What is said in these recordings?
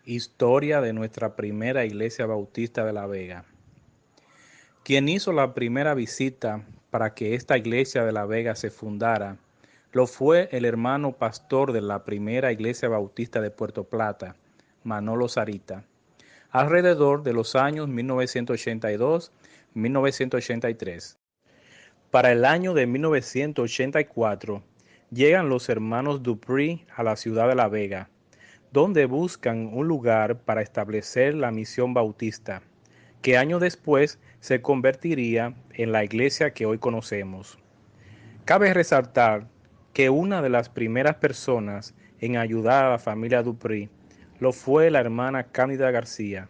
Historia de nuestra primera iglesia bautista de La Vega. Quien hizo la primera visita para que esta iglesia de La Vega se fundara lo fue el hermano pastor de la primera iglesia bautista de Puerto Plata, Manolo Sarita, alrededor de los años 1982-1983. Para el año de 1984 llegan los hermanos Dupree a la ciudad de La Vega, donde buscan un lugar para establecer la misión bautista, que años después se convertiría en la iglesia que hoy conocemos. Cabe resaltar que una de las primeras personas en ayudar a la familia Dupree lo fue la hermana Cándida García,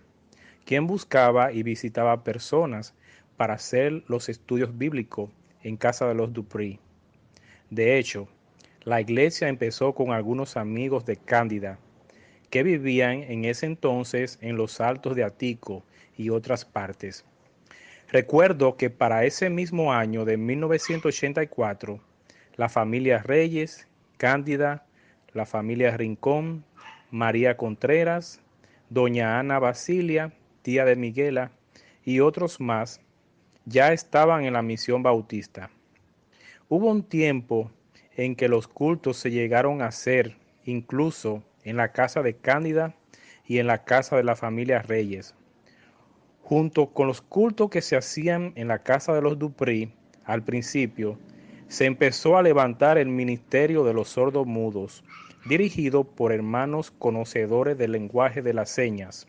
quien buscaba y visitaba personas para hacer los estudios bíblicos en casa de los Dupree. De hecho, la iglesia empezó con algunos amigos de Cándida, que vivían en ese entonces en los Altos de Atico y otras partes. Recuerdo que para ese mismo año de 1984, la familia Reyes, Cándida, la familia Rincón, María Contreras, doña Ana Basilia, tía de Miguela, y otros más, ya estaban en la misión bautista. Hubo un tiempo en que los cultos se llegaron a hacer incluso en la casa de Cándida y en la casa de la familia Reyes. Junto con los cultos que se hacían en la casa de los Dupree, al principio, se empezó a levantar el ministerio de los sordos mudos, dirigido por hermanos conocedores del lenguaje de las señas.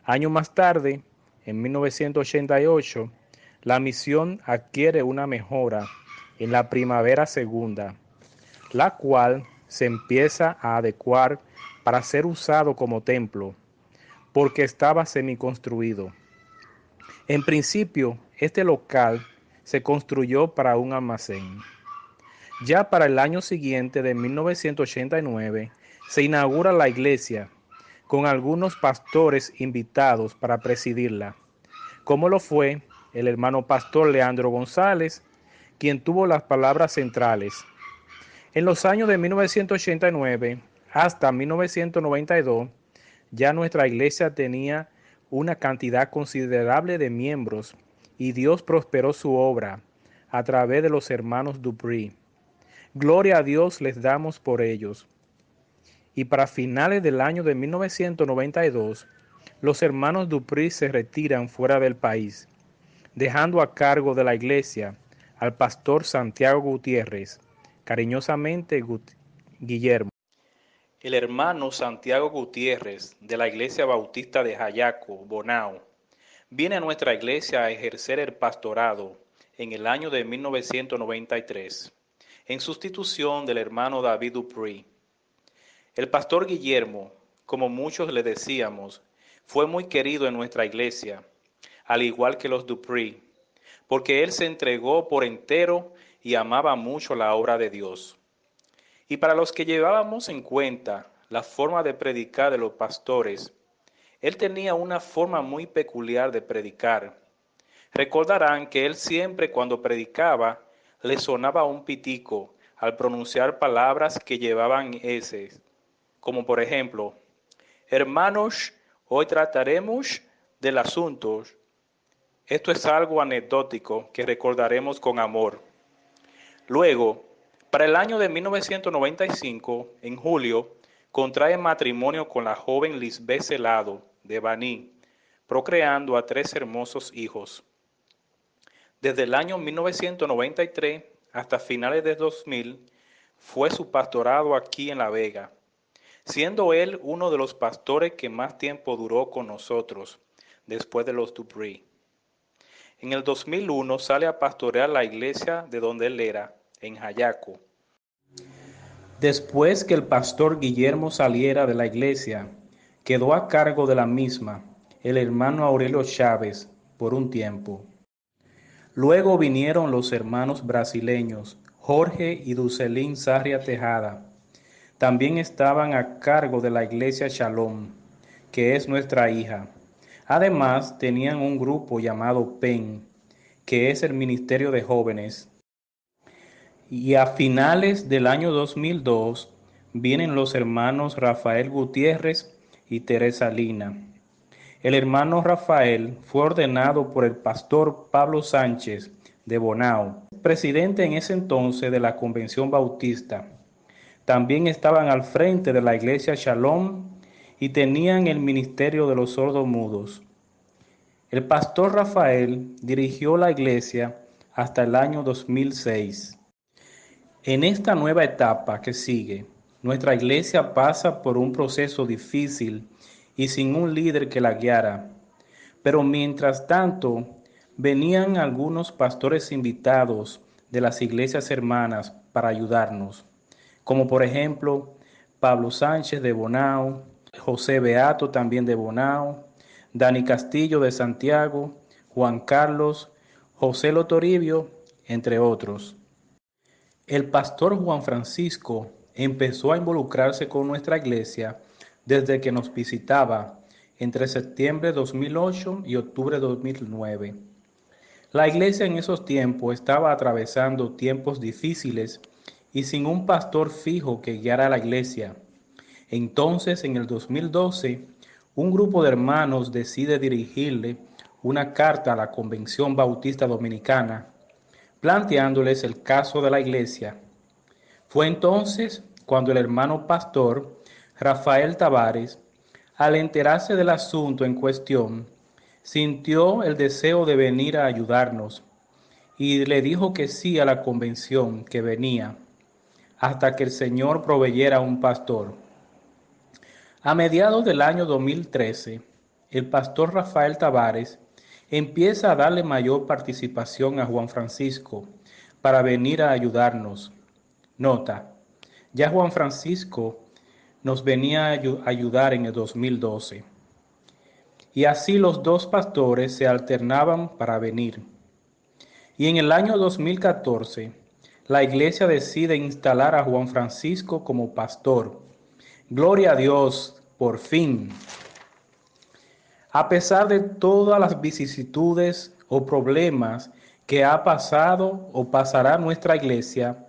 Años más tarde, en 1988, la misión adquiere una mejora en la Primavera Segunda, la cual se empieza a adecuar para ser usado como templo, porque estaba semiconstruido. En principio, este local se construyó para un almacén. Ya para el año siguiente, de 1989, se inaugura la iglesia, con algunos pastores invitados para presidirla, como lo fue el hermano pastor Leandro González, quien tuvo las palabras centrales. En los años de 1989 hasta 1992, ya nuestra iglesia tenía una cantidad considerable de miembros y Dios prosperó su obra a través de los hermanos Dupree. Gloria a Dios les damos por ellos. Y para finales del año de 1992, los hermanos Dupree se retiran fuera del país, dejando a cargo de la iglesia al pastor Santiago Gutiérrez, cariñosamente Guillermo. El hermano Santiago Gutiérrez, de la Iglesia Bautista de Jayaco, Bonao, viene a nuestra iglesia a ejercer el pastorado en el año de 1993, en sustitución del hermano David Dupree. El pastor Guillermo, como muchos le decíamos, fue muy querido en nuestra iglesia, al igual que los Dupree, porque él se entregó por entero y amaba mucho la obra de Dios. Y para los que llevábamos en cuenta la forma de predicar de los pastores, él tenía una forma muy peculiar de predicar. Recordarán que él siempre cuando predicaba le sonaba un pitico al pronunciar palabras que llevaban eses, como por ejemplo, hermanos, hoy trataremos del asunto. Esto es algo anecdótico que recordaremos con amor. Luego, para el año de 1995, en julio, contrae matrimonio con la joven Lisbeth Celado de Baní, procreando a 3 hermosos hijos. Desde el año 1993 hasta finales de 2000, fue su pastorado aquí en La Vega, siendo él uno de los pastores que más tiempo duró con nosotros, después de los Dupree. En el 2001 sale a pastorear la iglesia de donde él era, en Jayaco. Después que el pastor Guillermo saliera de la iglesia, quedó a cargo de la misma el hermano Aurelio Chávez por un tiempo. Luego vinieron los hermanos brasileños, Jorge y Ducelín Sarria Tejada. También estaban a cargo de la iglesia Shalom, que es nuestra hija. Además, tenían un grupo llamado PEN, que es el Ministerio de Jóvenes. Y a finales del año 2002 vienen los hermanos Rafael Gutiérrez y Teresa Lina. El hermano Rafael fue ordenado por el pastor Pablo Sánchez de Bonao, presidente en ese entonces de la Convención Bautista. También estaban al frente de la iglesia Shalom y tenían el ministerio de los sordomudos. El pastor Rafael dirigió la iglesia hasta el año 2006. En esta nueva etapa que sigue, nuestra iglesia pasa por un proceso difícil y sin un líder que la guiara. Pero mientras tanto, venían algunos pastores invitados de las iglesias hermanas para ayudarnos, como por ejemplo Pablo Sánchez de Bonao, José Beato también de Bonao, Dani Castillo de Santiago, Juan Carlos, José Lotoribio, entre otros. El pastor Juan Francisco empezó a involucrarse con nuestra iglesia desde que nos visitaba entre septiembre de 2008 y octubre de 2009. La iglesia en esos tiempos estaba atravesando tiempos difíciles y sin un pastor fijo que guiara a la iglesia. Entonces, en el 2012, un grupo de hermanos decide dirigirle una carta a la Convención Bautista Dominicana, planteándoles el caso de la iglesia. Fue entonces cuando el hermano pastor Rafael Tavares, al enterarse del asunto en cuestión, sintió el deseo de venir a ayudarnos y le dijo que sí a la convención que venía, hasta que el Señor proveyera un pastor. A mediados del año 2013, el pastor Rafael Tavares empieza a darle mayor participación a Juan Francisco para venir a ayudarnos. Nota, ya Juan Francisco nos venía a ayudar en el 2012. Y así los dos pastores se alternaban para venir. Y en el año 2014, la iglesia decide instalar a Juan Francisco como pastor. Gloria a Dios, por fin. A pesar de todas las vicisitudes o problemas que ha pasado o pasará nuestra iglesia,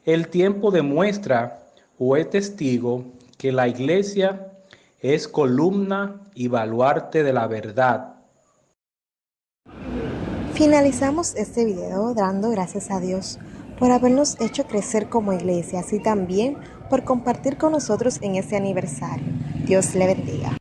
el tiempo demuestra o es testigo que la iglesia es columna y baluarte de la verdad. Finalizamos este video dando gracias a Dios por habernos hecho crecer como iglesia, así también por compartir con nosotros en este aniversario. Dios le bendiga.